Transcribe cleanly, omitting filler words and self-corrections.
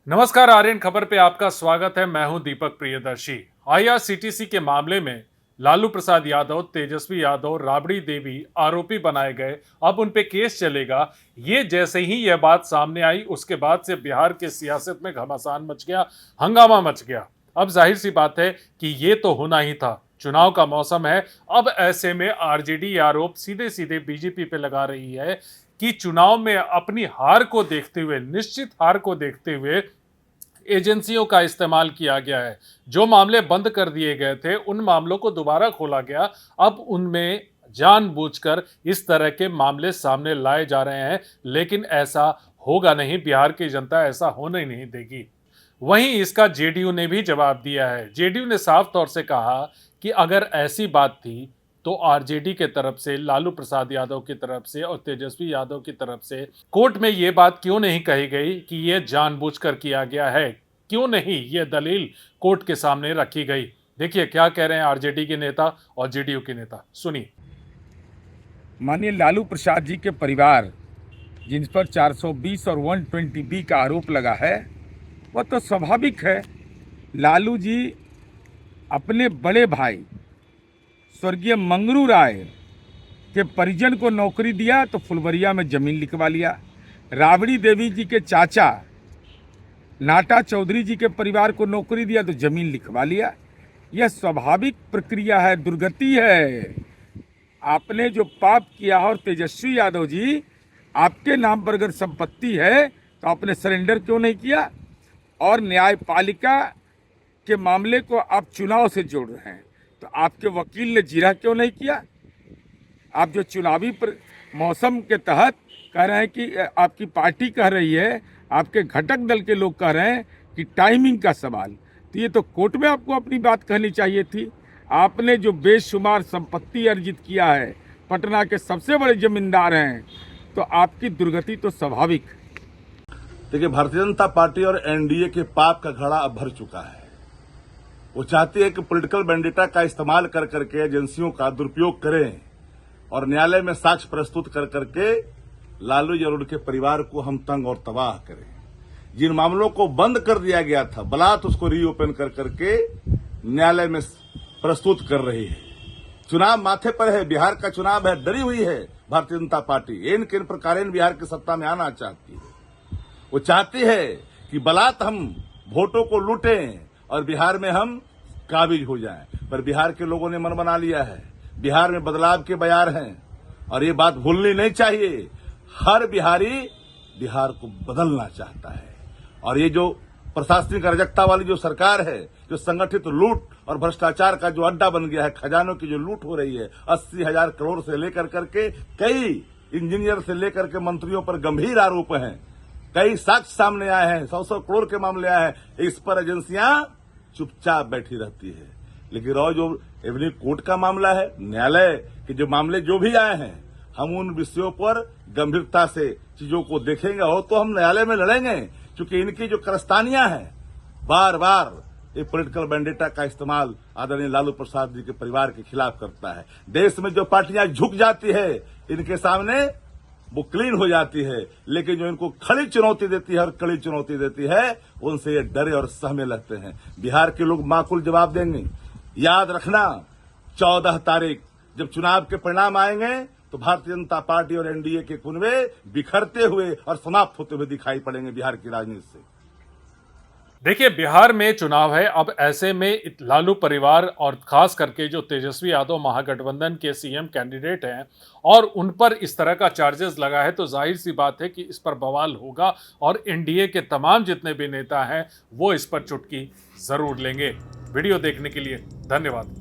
नमस्कार, आर्यन खबर पे आपका स्वागत है। मैं हूं दीपक प्रियदर्शी। आईआरसीटीसी के मामले में लालू प्रसाद यादव, तेजस्वी यादव, राबड़ी देवी आरोपी बनाए गए। अब उन पे केस चलेगा। ये जैसे ही यह बात सामने आई, उसके बाद से बिहार के सियासत में घमासान मच गया, हंगामा मच गया। अब जाहिर सी बात है कि ये तो होना ही था। चुनाव का मौसम है। अब ऐसे में आरजेडी आरोप सीधे सीधे बीजेपी पे लगा रही है कि चुनाव में अपनी हार को देखते हुए, निश्चित हार को देखते हुए एजेंसियों का इस्तेमाल किया गया है। जो मामले बंद कर दिए गए थे, उन मामलों को दोबारा खोला गया। अब उनमें जानबूझकर इस तरह के मामले सामने लाए जा रहे हैं, लेकिन ऐसा होगा नहीं। बिहार की जनता ऐसा होने नहीं देगी। वहीं इसका जेडीयू ने भी जवाब दिया है। जेडीयू ने साफ तौर से कहा कि अगर ऐसी बात थी तो आरजेडी के तरफ से, लालू प्रसाद यादव की तरफ से और तेजस्वी यादव की तरफ से कोर्ट में यह बात क्यों नहीं कही गई कि यह जानबूझकर किया गया है? क्यों नहीं यह दलील कोर्ट के सामने रखी गई? देखिए क्या कह रहे हैं आरजेडी के नेता और जेडीयू के नेता, सुनिए। माननीय लालू प्रसाद जी के परिवार जिन पर 420 और 120B का आरोप लगा है, वह तो स्वाभाविक है। लालू जी अपने बड़े भाई स्वर्गीय मंगरू राय के परिजन को नौकरी दिया तो फुलवरिया में जमीन लिखवा लिया। राबड़ी देवी जी के चाचा नाटा चौधरी जी के परिवार को नौकरी दिया तो जमीन लिखवा लिया। यह स्वाभाविक प्रक्रिया है, दुर्गति है। आपने जो पाप किया और तेजस्वी यादव जी आपके नाम पर अगर संपत्ति है तो आपने सरेंडर क्यों नहीं किया? और न्यायपालिका के मामले को आप चुनाव से जोड़ रहे हैं तो आपके वकील ने जीरा क्यों नहीं किया? आप जो चुनावी मौसम के तहत कह रहे हैं कि आपकी पार्टी कह रही है, आपके घटक दल के लोग कह रहे हैं कि टाइमिंग का सवाल, तो ये तो कोर्ट में आपको अपनी बात कहनी चाहिए थी। आपने जो बेशुमार संपत्ति अर्जित किया है, पटना के सबसे बड़े जमींदार हैं, तो आपकी दुर्गति तो स्वाभाविक है। देखिए, भारतीय जनता पार्टी और एनडीए के पाप का घड़ा अब भर चुका है। वो चाहती है कि पॉलिटिकल वेंडिटा का इस्तेमाल कर करके एजेंसियों का दुरुपयोग करें और न्यायालय में साक्ष्य प्रस्तुत कर करके लालू जी और उनके परिवार को हम तंग और तबाह करें। जिन मामलों को बंद कर दिया गया था, बलात् उसको रीओपन कर करके न्यायालय में प्रस्तुत कर रही है। चुनाव माथे पर है, बिहार का चुनाव है, डरी हुई है भारतीय जनता पार्टी। इन किन प्रकार बिहार की सत्ता में आना चाहती है। वो चाहती है कि बलात् हम वोटों को लूटें और बिहार में हम काबिज हो जाएं। पर बिहार के लोगों ने मन बना लिया है। बिहार में बदलाव के बयार हैं और ये बात भूलनी नहीं चाहिए। हर बिहारी बिहार को बदलना चाहता है। और ये जो प्रशासनिक अराजकता वाली जो सरकार है, जो संगठित लूट और भ्रष्टाचार का जो अड्डा बन गया है, खजानों की जो लूट हो रही है, 80,000 करोड़ से लेकर करके कई इंजीनियर से लेकर के मंत्रियों पर गंभीर आरोप हैं। कई साक्ष्य सामने आए हैं, 100 करोड़ के मामले आए हैं। इस पर एजेंसियां चुपचाप बैठी रहती है। लेकिन और जो एवनी कोर्ट का मामला है, न्यायालय के जो मामले जो भी आए हैं, हम उन विषयों पर गंभीरता से चीजों को देखेंगे और तो हम न्यायालय में लड़ेंगे। क्योंकि इनकी जो कारस्तानियां हैं, बार बार ये पॉलिटिकल वेंडिटा का इस्तेमाल आदरणीय लालू प्रसाद जी के परिवार के खिलाफ करता है। देश में जो पार्टियां झुक जाती है, इनके सामने वो क्लीन हो जाती है। लेकिन जो इनको खड़ी चुनौती देती है और कड़ी चुनौती देती है, उनसे ये डरे और सहमे लगते हैं। बिहार के लोग माकूल जवाब देंगे। याद रखना, 14 तारीख जब चुनाव के परिणाम आएंगे तो भारतीय जनता पार्टी और एनडीए के कुनबे बिखरते हुए और समाप्त होते हुए दिखाई पड़ेंगे बिहार की राजनीति से। देखिए, बिहार में चुनाव है। अब ऐसे में लालू परिवार और खास करके जो तेजस्वी यादव महागठबंधन के सीएम कैंडिडेट हैं और उन पर इस तरह का चार्जेस लगा है, तो जाहिर सी बात है कि इस पर बवाल होगा और एनडीए के तमाम जितने भी नेता हैं वो इस पर चुटकी जरूर लेंगे। वीडियो देखने के लिए धन्यवाद।